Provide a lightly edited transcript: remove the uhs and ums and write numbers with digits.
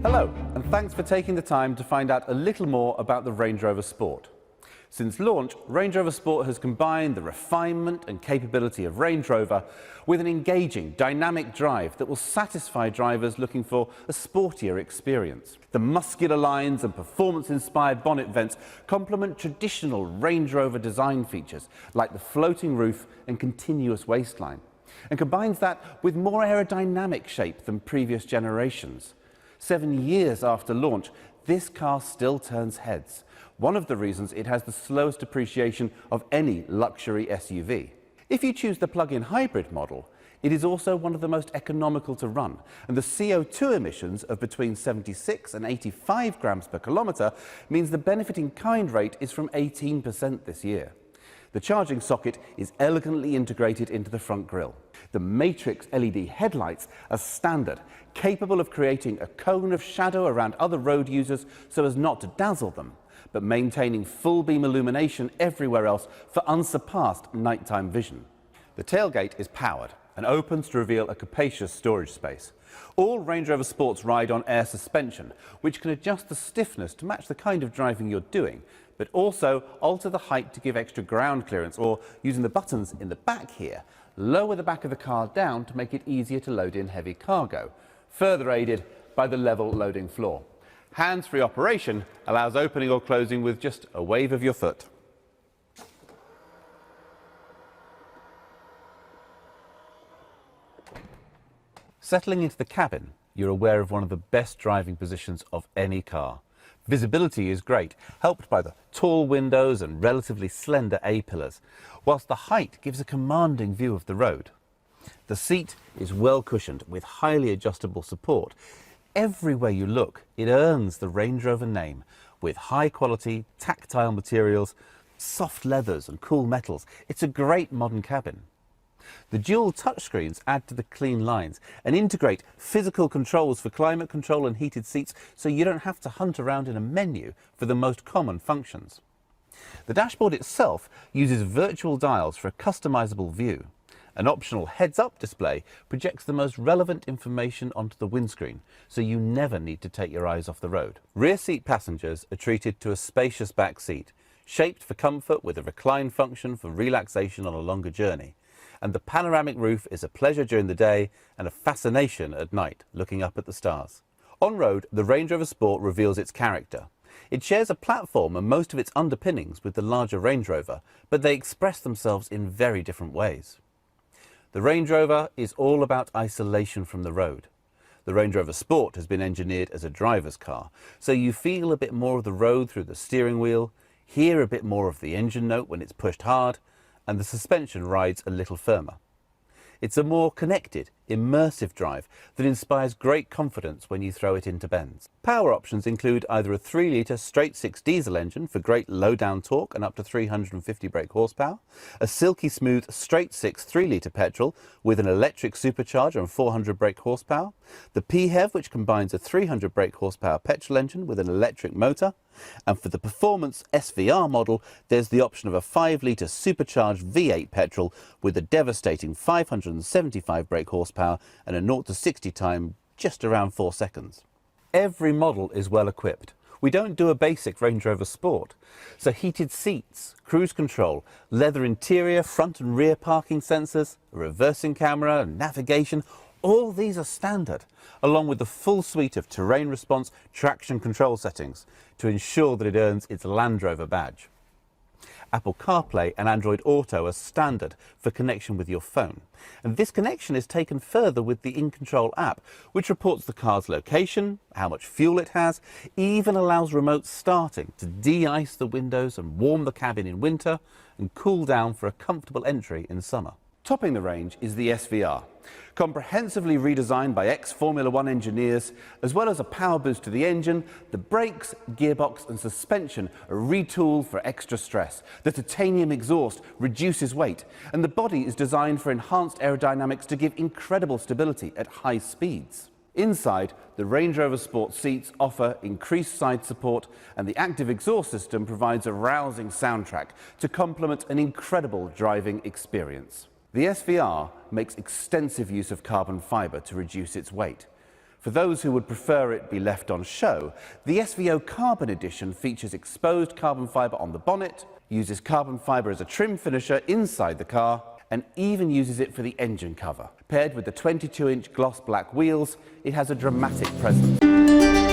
Hello, and thanks for taking the time to find out a little more about the Range Rover Sport. Since launch, Range Rover Sport has combined the refinement and capability of Range Rover with an engaging, dynamic drive that will satisfy drivers looking for a sportier experience. The muscular lines and performance-inspired bonnet vents complement traditional Range Rover design features like the floating roof and continuous waistline, and combines that with more aerodynamic shape than previous generations. 7 years after launch, this car still turns heads. One of the reasons it has the slowest depreciation of any luxury SUV. If you choose the plug-in hybrid model, it is also one of the most economical to run, and the CO2 emissions of between 76 and 85 grams per kilometre means the benefit in kind rate is from 18% this year. The charging socket is elegantly integrated into the front grille. The Matrix LED headlights are standard, capable of creating a cone of shadow around other road users so as not to dazzle them, but maintaining full beam illumination everywhere else for unsurpassed nighttime vision. The tailgate is powered and opens to reveal a capacious storage space. All Range Rover Sports ride on air suspension, which can adjust the stiffness to match the kind of driving you're doing, but also alter the height to give extra ground clearance, or using the buttons in the back here, lower the back of the car down to make it easier to load in heavy cargo, further aided by the level loading floor. Hands-free operation allows opening or closing with just a wave of your foot. Settling into the cabin, you're aware of one of the best driving positions of any car. Visibility is great, helped by the tall windows and relatively slender A-pillars, whilst the height gives a commanding view of the road. The seat is well cushioned with highly adjustable support. Everywhere you look, it earns the Range Rover name, with high-quality, tactile materials, soft leathers and cool metals. It's a great modern cabin. The dual touchscreens add to the clean lines and integrate physical controls for climate control and heated seats, so you don't have to hunt around in a menu for the most common functions. The dashboard itself uses virtual dials for a customizable view. An optional heads-up display projects the most relevant information onto the windscreen, so you never need to take your eyes off the road. Rear seat passengers are treated to a spacious back seat, shaped for comfort with a recline function for relaxation on a longer journey. And the panoramic roof is a pleasure during the day and a fascination at night, looking up at the stars. On-road, the Range Rover Sport reveals its character. It shares a platform and most of its underpinnings with the larger Range Rover, but they express themselves in very different ways. The Range Rover is all about isolation from the road. The Range Rover Sport has been engineered as a driver's car, so you feel a bit more of the road through the steering wheel, hear a bit more of the engine note when it's pushed hard, and the suspension rides a little firmer. It's a more connected, immersive drive that inspires great confidence when you throw it into bends. Power options include either a 3-litre straight-six diesel engine for great low-down torque and up to 350 brake horsepower, a silky smooth straight-six 3-litre petrol with an electric supercharger and 400 brake horsepower, the PHEV, which combines a 300 brake horsepower petrol engine with an electric motor, and for the performance SVR model, there's the option of a 5-litre supercharged V8 petrol with a devastating 575 brake horsepower and a 0 to 60 time just around 4 seconds. Every model is well equipped. We don't do a basic Range Rover Sport. So heated seats, cruise control, leather interior, front and rear parking sensors, a reversing camera, navigation, all these are standard, along with the full suite of terrain response traction control settings to ensure that it earns its Land Rover badge. Apple CarPlay and Android Auto are standard for connection with your phone. And this connection is taken further with the InControl app, which reports the car's location, how much fuel it has, even allows remote starting to de-ice the windows and warm the cabin in winter and cool down for a comfortable entry in summer. Topping the range is the SVR, comprehensively redesigned by ex-Formula One engineers, as well as a power boost to the engine. The brakes, gearbox and suspension are retooled for extra stress. The titanium exhaust reduces weight, and the body is designed for enhanced aerodynamics to give incredible stability at high speeds. Inside, the Range Rover Sport seats offer increased side support, and the active exhaust system provides a rousing soundtrack to complement an incredible driving experience. The SVR makes extensive use of carbon fibre to reduce its weight. For those who would prefer it be left on show, the SVO Carbon Edition features exposed carbon fibre on the bonnet, uses carbon fibre as a trim finisher inside the car, and even uses it for the engine cover. Paired with the 22-inch gloss black wheels, it has a dramatic presence.